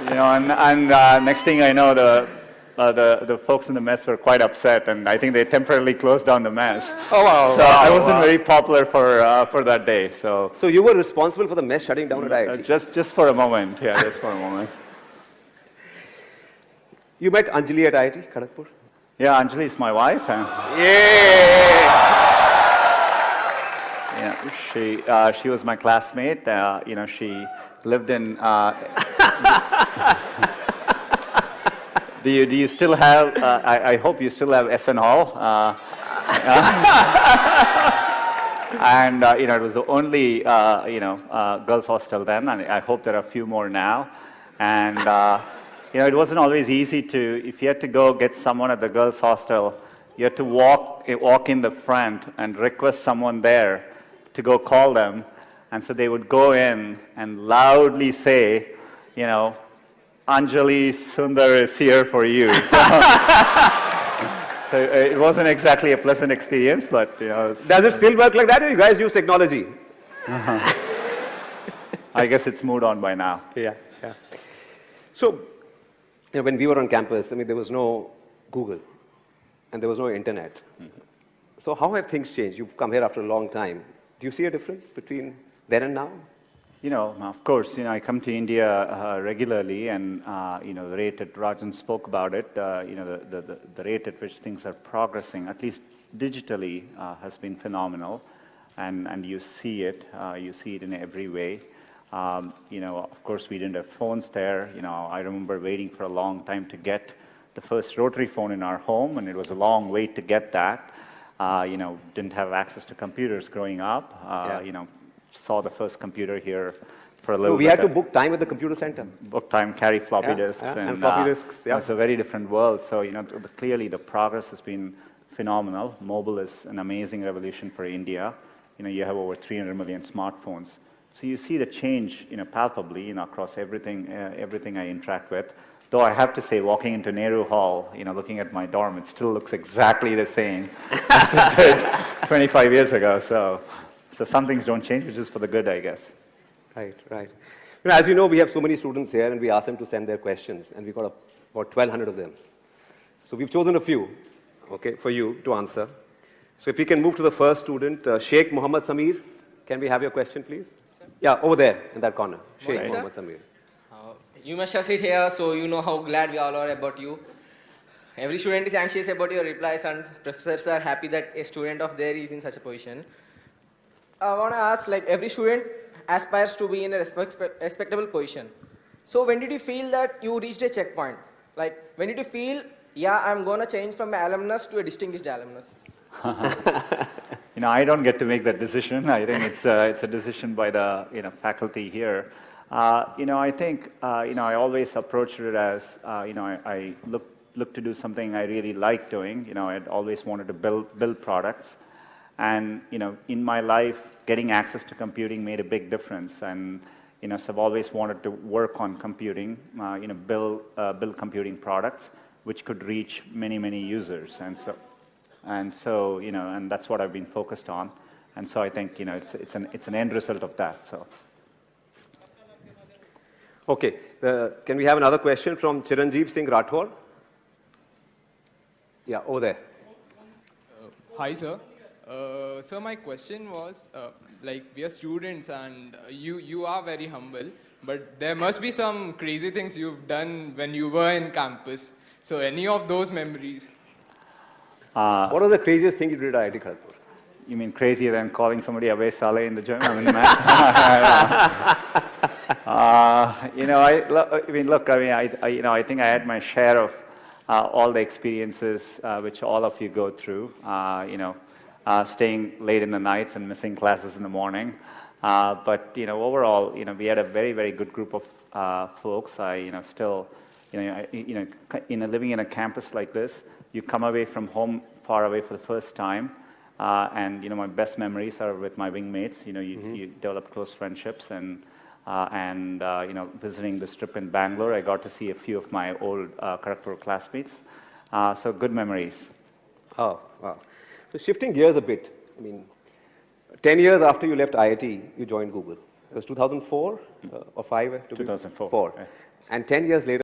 Next thing I know, the folks in the mess were quite upset, and I think they temporarily closed down the mess. Oh, wow. So I wasn't very popular for that day. So you were responsible for the mess shutting down at IIT? Just for a moment, yeah, just for a moment. You met Anjali at IIT Kharagpur? Yeah, Anjali is my wife. She was my classmate. She lived in. Do you still have? I hope you still have SN Hall. And it was the only girls' hostel then, and I hope there are a few more now. And it wasn't always easy if you had to go get someone at the girls' hostel, you had to walk in the front and request someone there to go call them. And so they would go in and loudly say, Anjali, Sundar is here for you. So it wasn't exactly a pleasant experience, but Does it still work like that, or you guys use technology? I guess it's moved on by now. Yeah. So, when we were on campus, there was no Google, and there was no internet. Mm-hmm. So how have things changed? You've come here after a long time. Do you see a difference between then and now? Of course, I come to India regularly, and the rate that Rajan spoke about it, the rate at which things are progressing, at least digitally, has been phenomenal, and you see it in every way. Of course, we didn't have phones there. I remember waiting for a long time to get the first rotary phone in our home, and it was a long wait to get that. Didn't have access to computers growing up. Saw the first computer here for a little bit. We had to book time at the computer center. Book time, carry floppy disks. And floppy disks, It's a very different world. So, clearly the progress has been phenomenal. Mobile is an amazing revolution for India. You have over 300 million smartphones. So you see the change, palpably, across everything I interact with. Though I have to say, walking into Nehru Hall, looking at my dorm, it still looks exactly the same as it did 25 years ago. So some things don't change, which is for the good, I guess. Right. As you know, we have so many students here, and we ask them to send their questions, and we've got about 1,200 of them. So we've chosen a few, for you to answer. So if we can move to the first student, Sheikh Muhammad Samir. Can we have your question, please? Sir? Yeah, over there, in that corner. Sheikh Muhammad Samir. You must have sit here, so you know how glad we all are about you. Every student is anxious about your replies, and professors are happy that a student of theirs is in such a position. I want to ask, every student aspires to be in a respectable position. So when did you feel that you reached a checkpoint? When did you feel, I'm going to change from an alumnus to a distinguished alumnus? I don't get to make that decision. I think it's a decision by the faculty here. I think I always approached it as I look to do something I really like doing. I'd always wanted to build products. And, in my life, getting access to computing made a big difference. And, so I've always wanted to work on computing, build computing products, which could reach many, many users. And that's what I've been focused on. And so I think, it's an end result of that, so. Okay. Can we have another question from Chiranjeev Singh Rathore? Yeah, over there. Hi, sir. So my question was, we are students, and you are very humble, but there must be some crazy things you've done when you were in campus. So any of those memories? What was the craziest thing you did at IIT Kharagpur? You mean crazier than calling somebody Abe Saleh in the gym? I think I had my share of all the experiences which all of you go through. Staying late in the nights and missing classes in the morning. But overall, we had a very, very good group of folks. Living in a campus like this, you come away from home far away for the first time. And my best memories are with my wingmates. You develop close friendships, and visiting this trip in Bangalore, I got to see a few of my old Kharagpur classmates. So good memories. Oh, wow. So shifting gears a bit, 10 years after you left IIT, you joined Google, It was 2004 or 5? 2004. Four. Yeah. And 10 years later,